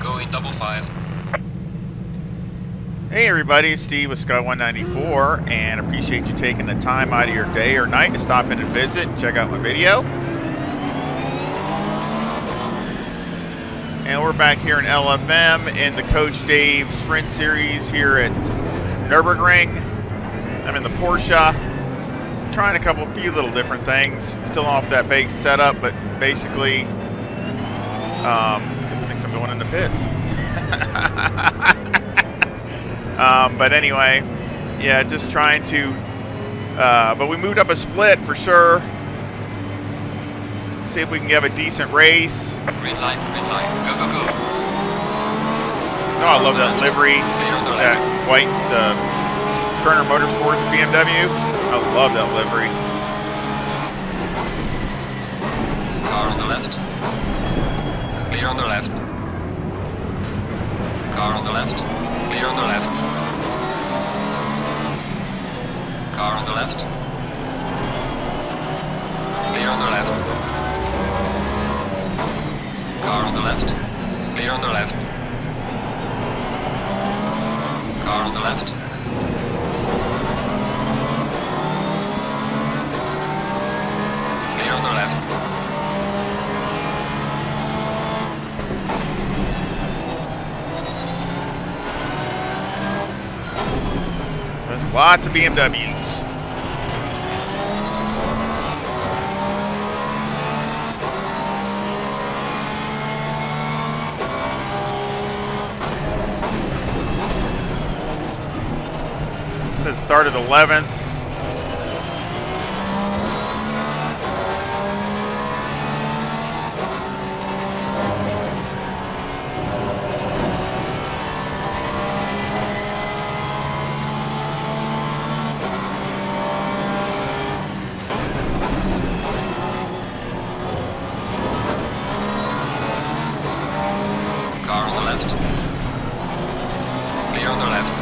Going double file. Hey everybody, it's Steve with Sky 194, and appreciate you taking the time out of your day or night to stop in and visit and check out my video. And we're back here in LFM in the Coach Dave Sprint Series here at Nurburgring. I'm in the Porsche, trying a few little different things. Still off that base setup, but basically, because I think I'm going into pits. But anyway, yeah, just trying to, but we moved up a split for sure. See if we can have a decent race. Green light, go, go, go. Oh, I love that livery, that white Turner Motorsports BMW. I love that livery. Car on the left. Clear on the left. Car on the left. Clear on the left. Car on the left. Clear on the left. Car on the left. Clear on the left. Car on the left. Clear on the left. There's lots of BMWs. It started 11th. Car on the left. Clear on the left.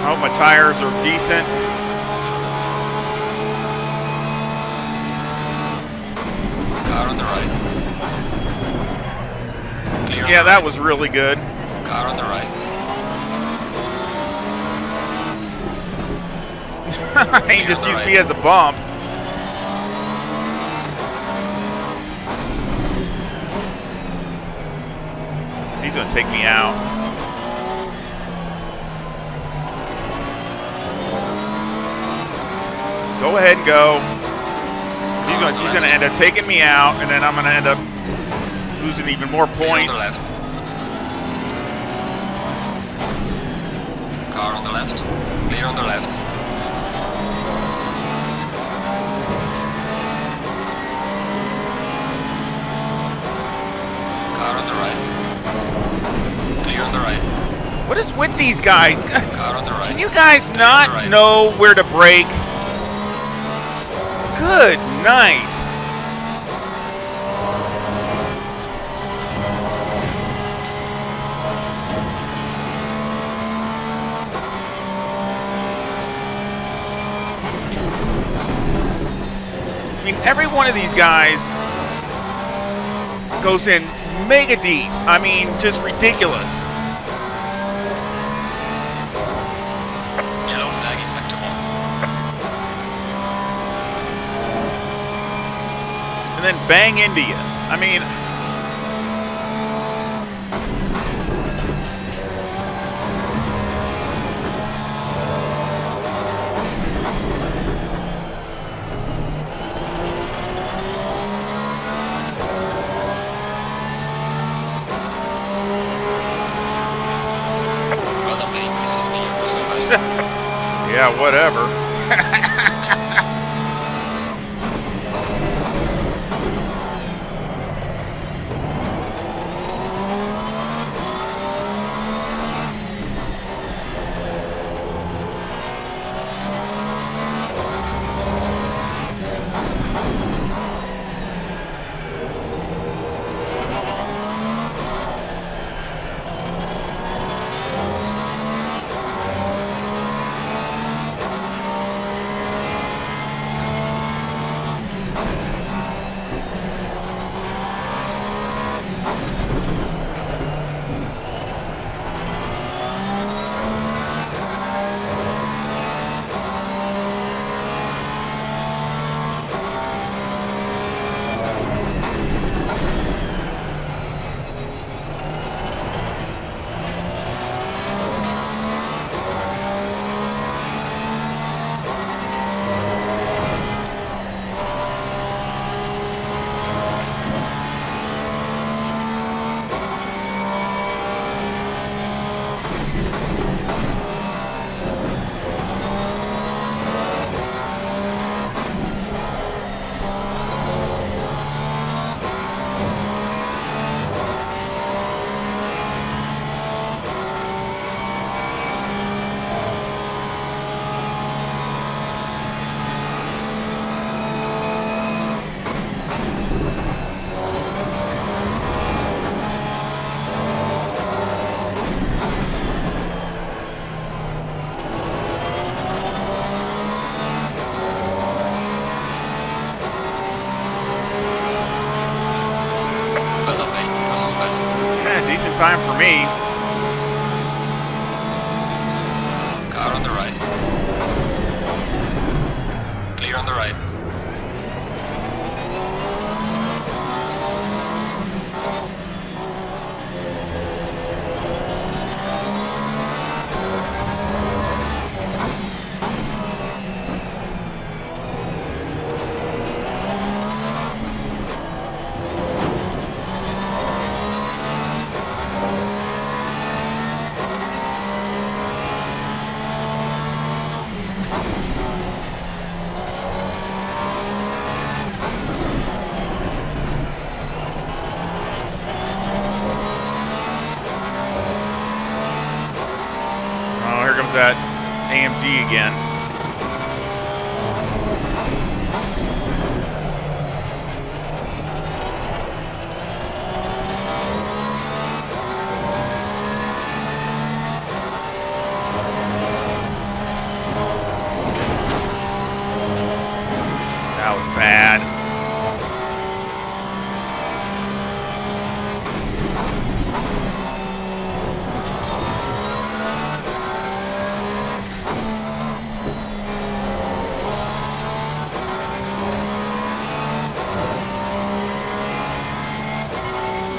I hope my tires are decent. Car on the right. Clear on Yeah, the that right. was really good. Car on the right. He just used me as a bump. He's gonna take me out. Go ahead and go. He's gonna end up taking me out, and then I'm gonna end up losing even more points. Car on the left. Clear on the left. Car on the right. Clear on the right. What is with these guys? Car on the right. Can you guys Clear on not the right. know where to brake? Good night. I mean, every one of these guys goes in mega deep. I mean, just ridiculous. Yellow flag in sector 1. And then bang into you. I mean, Yeah, whatever. Decent time for me. Car on the right. Clear on the right. Oh, here comes that AMG again. That was bad.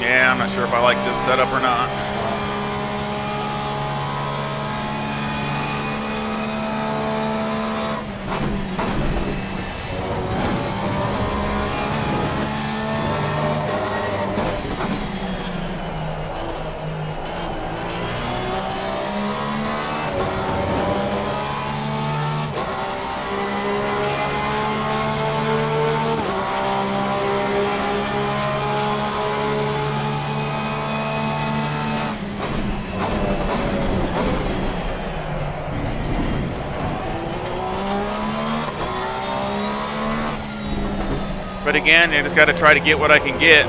Yeah, I'm not sure if I like this setup or not. But again, I just got to try to get what I can get.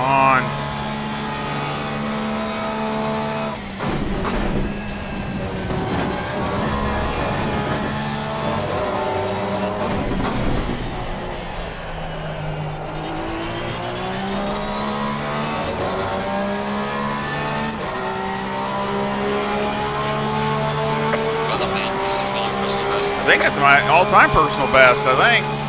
On. Well done, man. This has been your personal best. I think that's my all-time personal best, I think.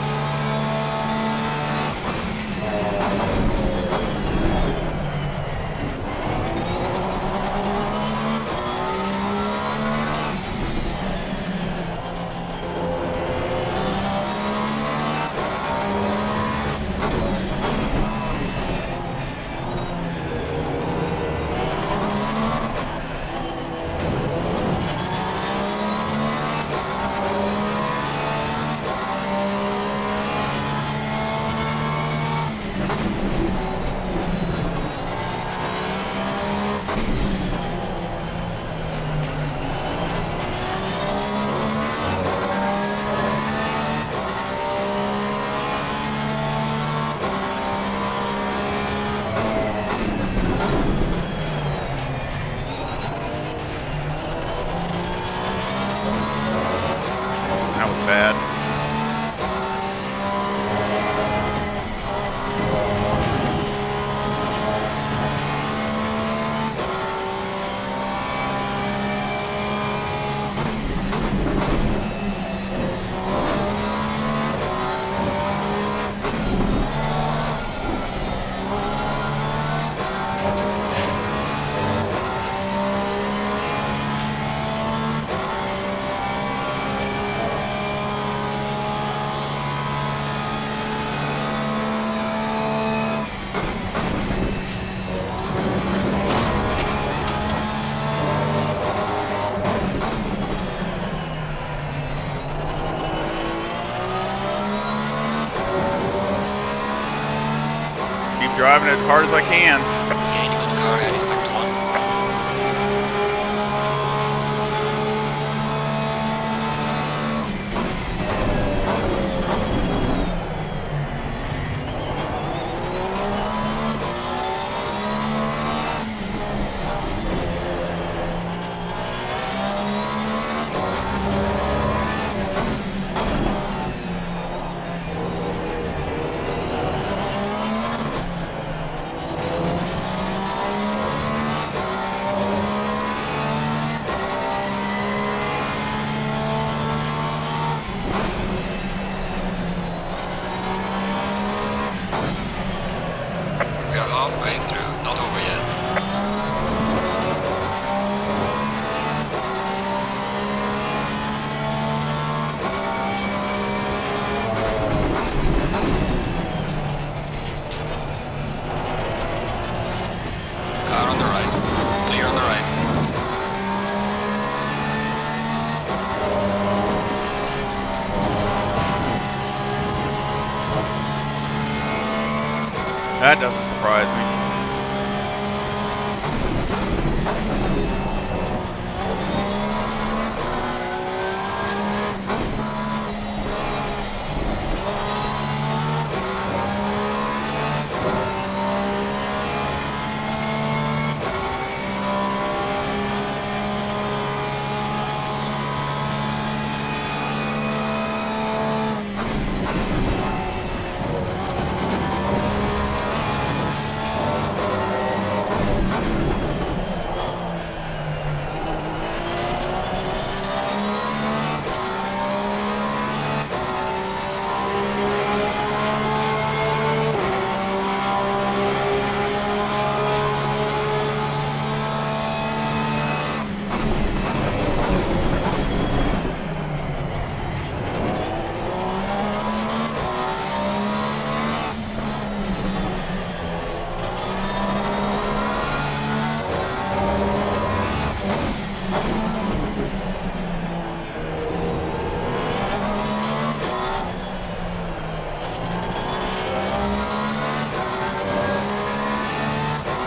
Keep driving as hard as I can. Gaining on the car heading sector 1. We are halfway through, not over yet. Car on the right. Clear on the right. That doesn't surprise me.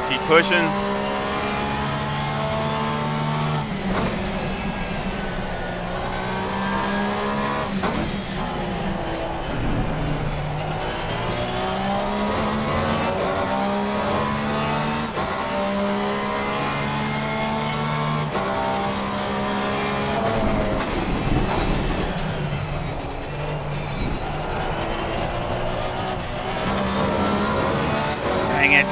Keep pushing. Dang it.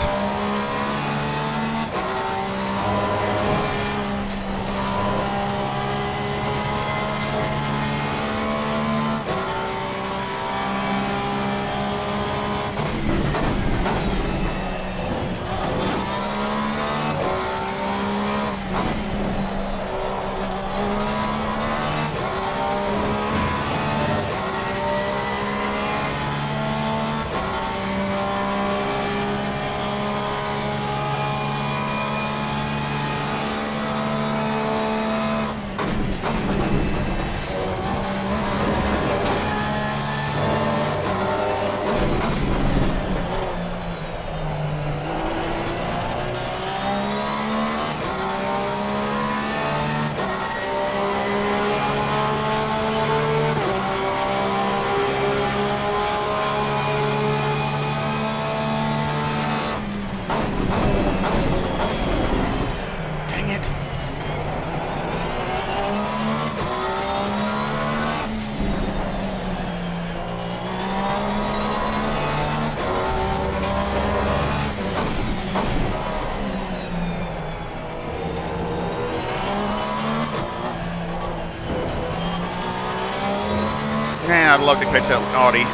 Dang it. Man, I'd love to catch that Audi.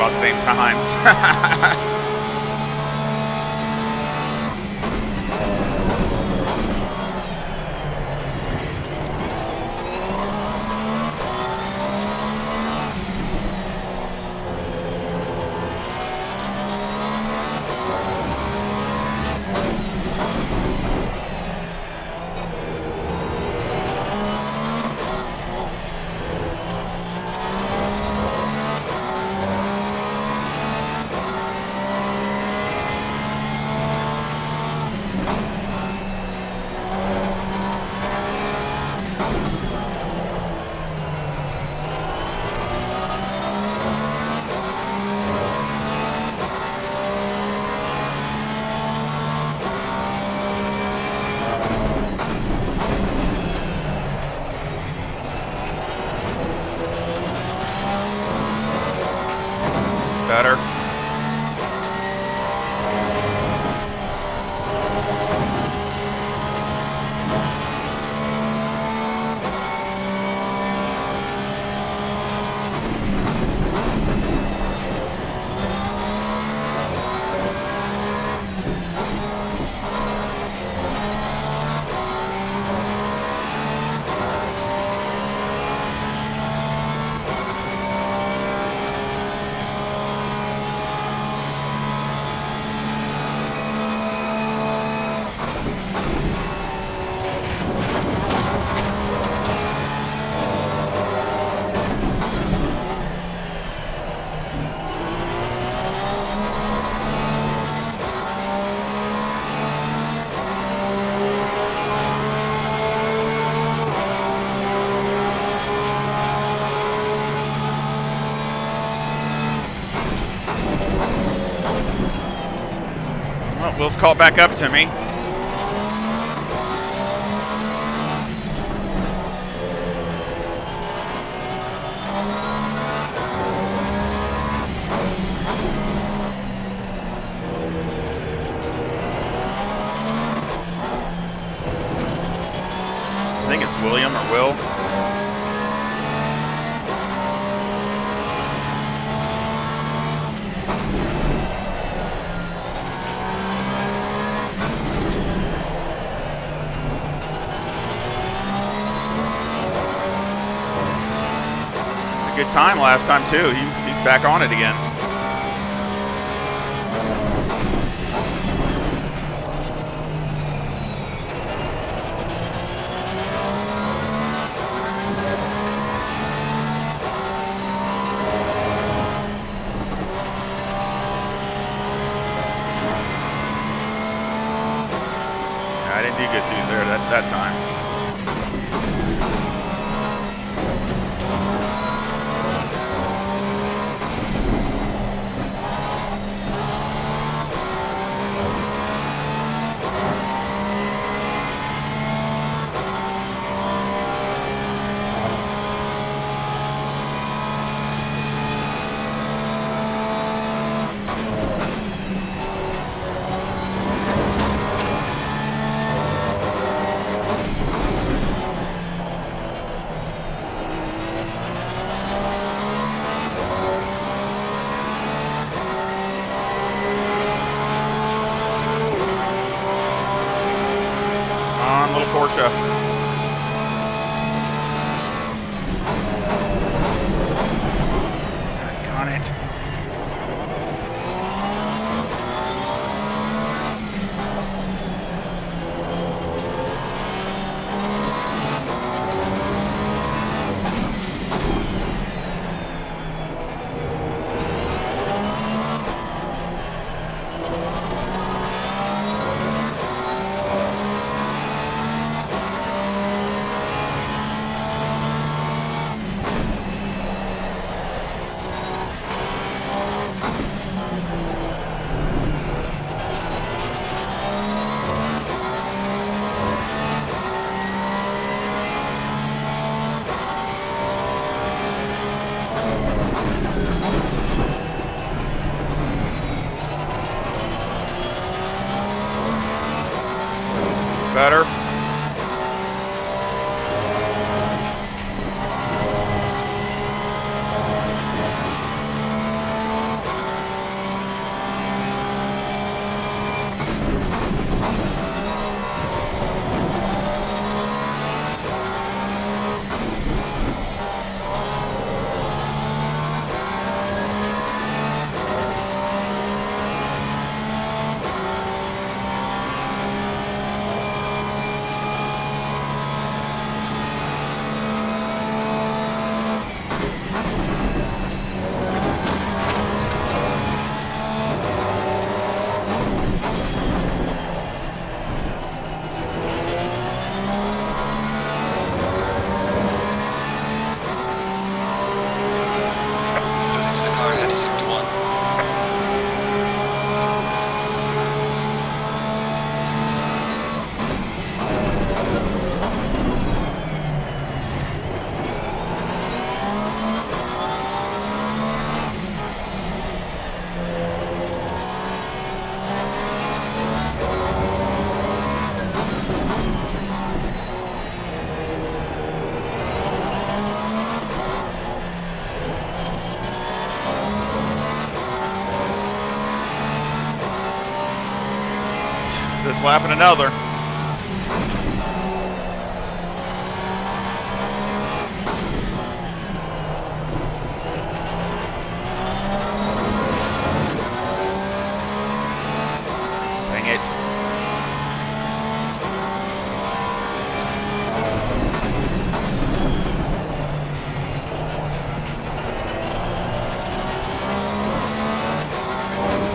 about the same times. Better. Well, Will's caught back up to me. I think it's William or Will. Good time last time too. He's back on it again. I didn't do good through there that time. Little Porsche. Daggone it. slapping another. Dang it.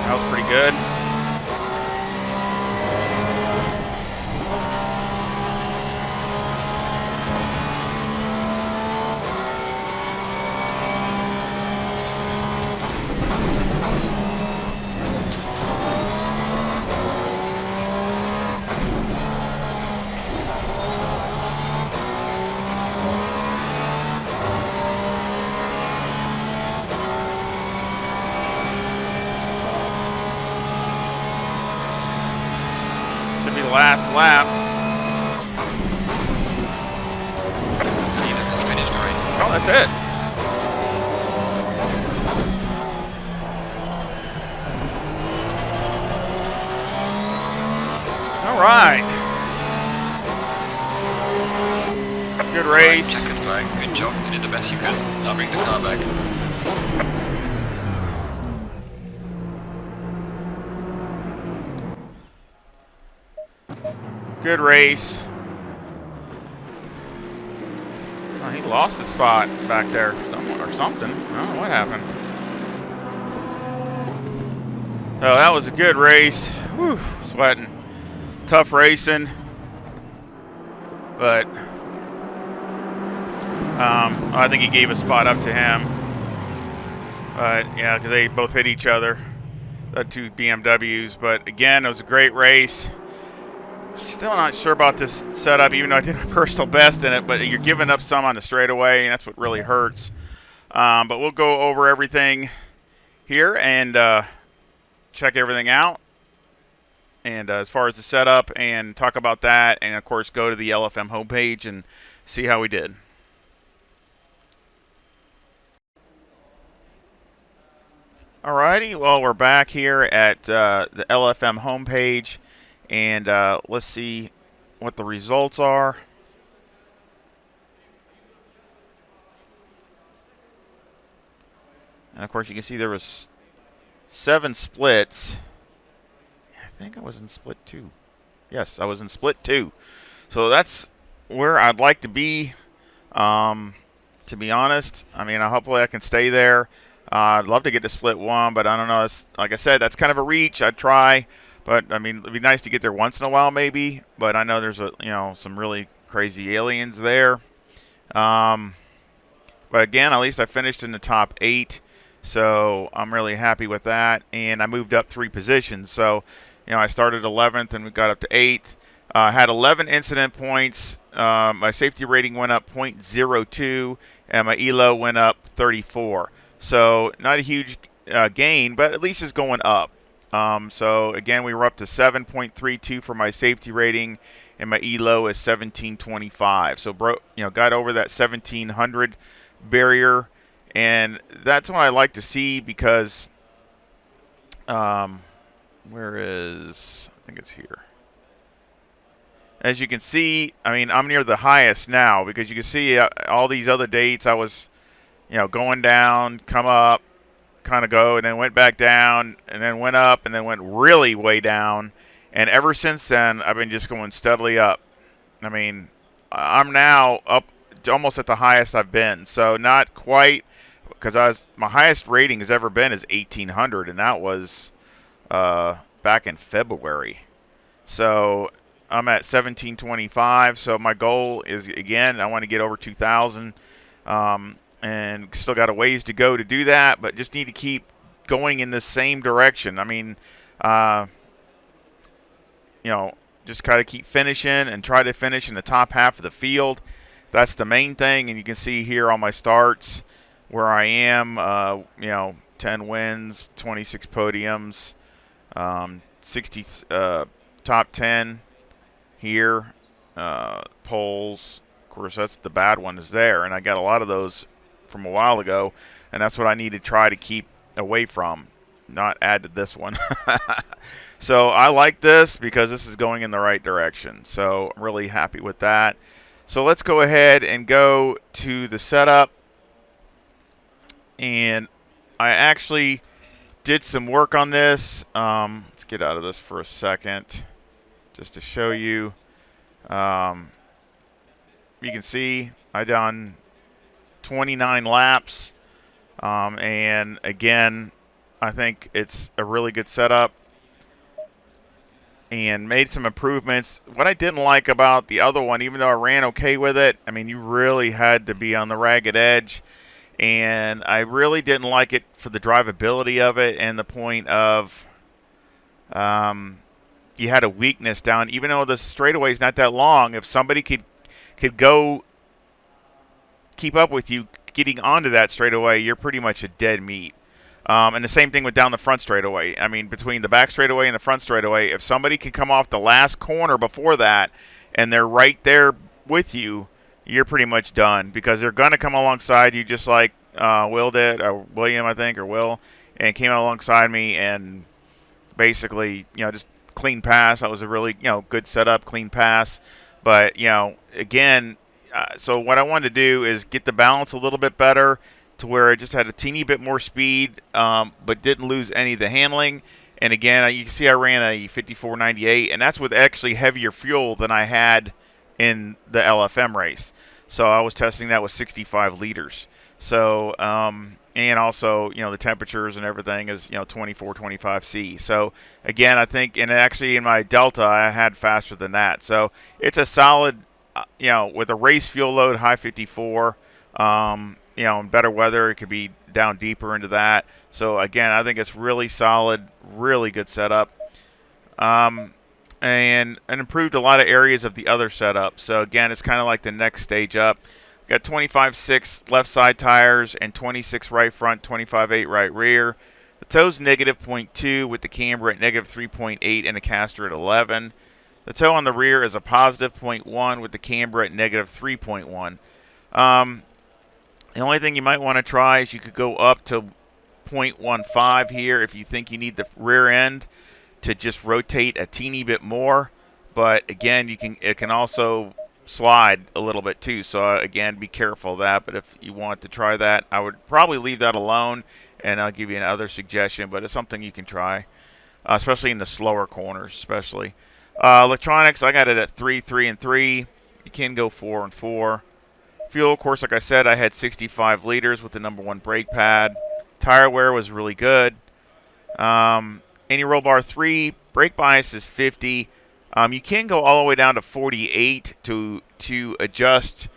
That was pretty good. Should be the last lap. Leader has finished the race. Oh, that's it. All right. Good race. Checkered flag. Good job. You did the best you could. Now bring the car back. Good race. Oh, he lost the spot back there or something. I don't know what happened. Oh, that was a good race. Whew, sweating. Tough racing. But I think he gave a spot up to him. But yeah, because they both hit each other. The two BMWs. But again, it was a great race. Still not sure about this setup, even though I did my personal best in it. But you're giving up some on the straightaway, and that's what really hurts. But we'll go over everything here and check everything out. And as far as the setup, and talk about that, and of course go to the LFM homepage and see how we did. Alrighty, well, we're back here at the LFM homepage, and let's see what the results are. And of course, you can see there was 7 splits. I think I was in split 2. Yes, I was in split 2. So that's where I'd like to be. To be honest, I mean, hopefully I can stay there. I'd love to get to split 1, but I don't know. It's, like I said, that's kind of a reach. I'd try, but I mean, it'd be nice to get there once in a while, maybe. But I know there's some really crazy aliens there. But again, at least I finished in the top 8, so I'm really happy with that. And I moved up 3 positions. So, I started 11th and we got up to 8th. Had 11 incident points. My safety rating went up 0.02, and my ELO went up 34. So not a huge gain, but at least it's going up. So again, we were up to 7.32 for my safety rating, and my ELO is 1725. So got over that 1700 barrier, and that's what I like to see because where is, I think it's here. As you can see, I mean, I'm near the highest now because you can see all these other dates I was, going down, come up, kind of go, and then went back down, and then went up, and then went really way down. And ever since then, I've been just going steadily up. I mean, I'm now up almost at the highest I've been. So not quite, because my highest rating has ever been is 1800, and that was back in February. So I'm at 1725. So my goal is, again, I want to get over 2,000. And still got a ways to go to do that, but just need to keep going in the same direction. I mean, just kind of keep finishing and try to finish in the top half of the field. That's the main thing. And you can see here on my starts where I am, 10 wins, 26 podiums, 60 top 10 here, poles. Of course, that's the bad one is there, and I got a lot of those from a while ago, and that's what I need to try to keep away from. not add to this one. So I like this because this is going in the right direction. So I'm really happy with that. So let's go ahead and go to the setup. And I actually did some work on this. Let's get out of this for a second just to show you. You can see I done 29 laps. And again, I think it's a really good setup and made some improvements. What I didn't like about the other one, even though I ran okay with it, I mean, you really had to be on the ragged edge. And I really didn't like it for the drivability of it and the point of you had a weakness down. Even though the straightaway is not that long, if somebody could go keep up with you getting onto that straightaway, you're pretty much a dead meat. And the same thing with down the front straightaway. I mean, between the back straightaway and the front straightaway, if somebody can come off the last corner before that and they're right there with you, you're pretty much done because they're going to come alongside you just like Will did, or William, I think, or Will, and came alongside me and basically, just clean pass. That was a really, good setup, clean pass. But, again, so what I wanted to do is get the balance a little bit better to where it just had a teeny bit more speed, but didn't lose any of the handling. And again, you can see I ran a 54.98, and that's with actually heavier fuel than I had in the LFM race. So I was testing that with 65 liters. So, and also, the temperatures and everything is, 24, 25 C. So again, I think, and actually in my Delta, I had faster than that. So it's a solid, with a race fuel load, high 54, in better weather, it could be down deeper into that. So again, I think it's really solid, really good setup. And improved a lot of areas of the other setup. So again, it's kind of like the next stage up. Got 25.6 left side tires and 26 right front, 25.8 right rear. The toe's negative 0.2 with the camber at negative 3.8 and the caster at 11. The toe on the rear is a positive 0.1 with the camber at negative 3.1. The only thing you might want to try is you could go up to 0.15 here if you think you need the rear end to just rotate a teeny bit more. But again, it can also slide a little bit too. So again, be careful of that. But if you want to try that, I would probably leave that alone, and I'll give you another suggestion. But it's something you can try, especially in the slower corners, especially. Electronics, I got it at 3, 3, and 3. You can go 4 and 4. Fuel, of course, like I said, I had 65 liters with the #1 brake pad. Tire wear was really good. Anti-roll bar 3, brake bias is 50. You can go all the way down to 48 to adjust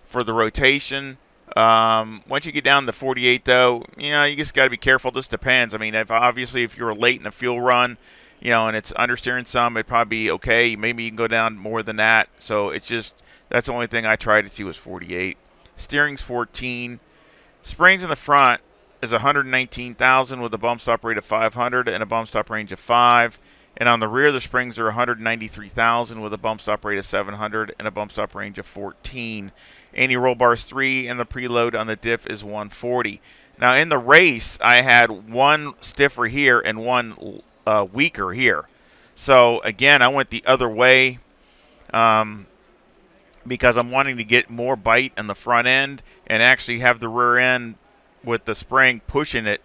for the rotation. Once you get down to 48, though, you just got to be careful. This depends. I mean, if you're late in a fuel run, and it's understeering some, it'd probably be okay. Maybe you can go down more than that. So it's just, that's the only thing I tried it to was 48. Steering's 14. Springs in the front is 119,000 with a bump stop rate of 500 and a bump stop range of 5. And on the rear, the springs are 193,000 with a bump stop rate of 700 and a bump stop range of 14. Anti-roll bars 3 and the preload on the diff is 140. Now in the race, I had one stiffer here and one weaker here. So again, I went the other way because I'm wanting to get more bite on the front end and actually have the rear end with the spring pushing it.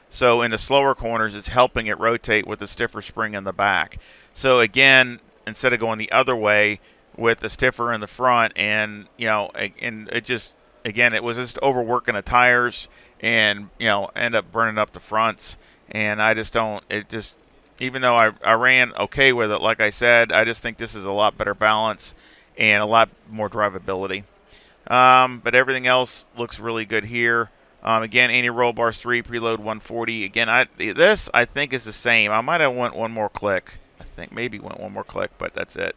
So in the slower corners, it's helping it rotate with the stiffer spring in the back. So again, instead of going the other way with the stiffer in the front, and and it just, again, it was just overworking the tires, and end up burning up the fronts. And I just don't. It just, even though I ran okay with it, like I said, I just think this is a lot better balance and a lot more drivability. But everything else looks really good here. Again, anti-roll bars 3, preload 140. Again, this I think is the same. I might have went one more click. I think maybe went one more click, but that's it.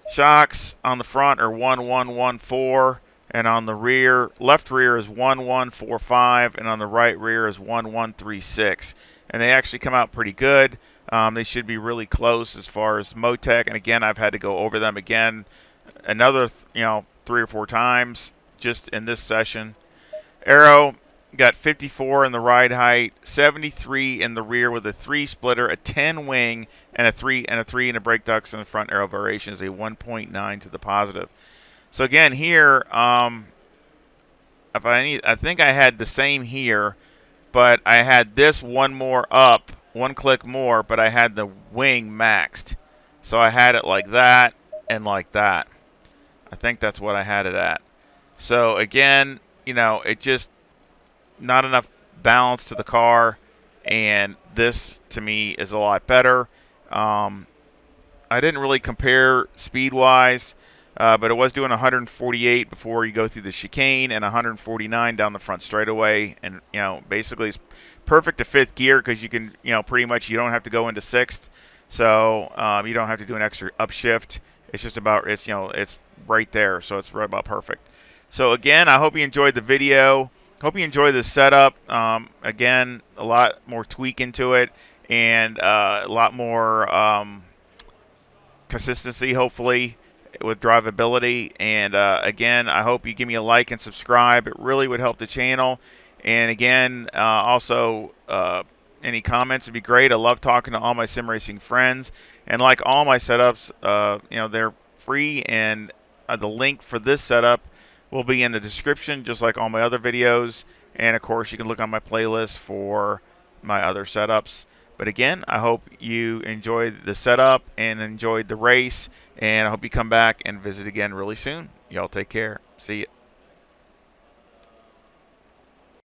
Shocks on the front are 1114, and on the rear, left rear is 1145, and on the right rear is 1136. And they actually come out pretty good. They should be really close as far as Motec. And again, I've had to go over them again another 3 or 4 times just in this session. Aero, got 54 in the ride height, 73 in the rear with a 3 splitter, a 10 wing, and a 3 and a brake ducts in the front. Aero variation is a 1.9 to the positive. So again, here, I think I had the same here, but I had this one more up, one click more, but I had the wing maxed. So I had it like that and like that. I think that's what I had it at. So again, you know, it just not enough balance to the car, and this to me is a lot better. I didn't really compare speed-wise, but it was doing 148 before you go through the chicane and 149 down the front straightaway. And, you know, basically it's perfect to fifth gear because you can, you know, pretty much you don't have to go into sixth. So you don't have to do an extra upshift. It's just about, it's, you know, it's right there. So it's right about perfect. So again, I hope you enjoyed the video. Hope you enjoy the setup. Again, a lot more tweak into it and a lot more consistency, hopefully, with drivability. And again, I hope you give me a like and subscribe. It really would help the channel. And again, also any comments would be great. I love talking to all my sim racing friends. And like all my setups, you know, they're free, and the link for this setup will be in the description, just like all my other videos. And of course, you can look on my playlist for my other setups. But again, I hope you enjoyed the setup and enjoyed the race, and I hope you come back and visit again really soon. Y'all take care. See ya.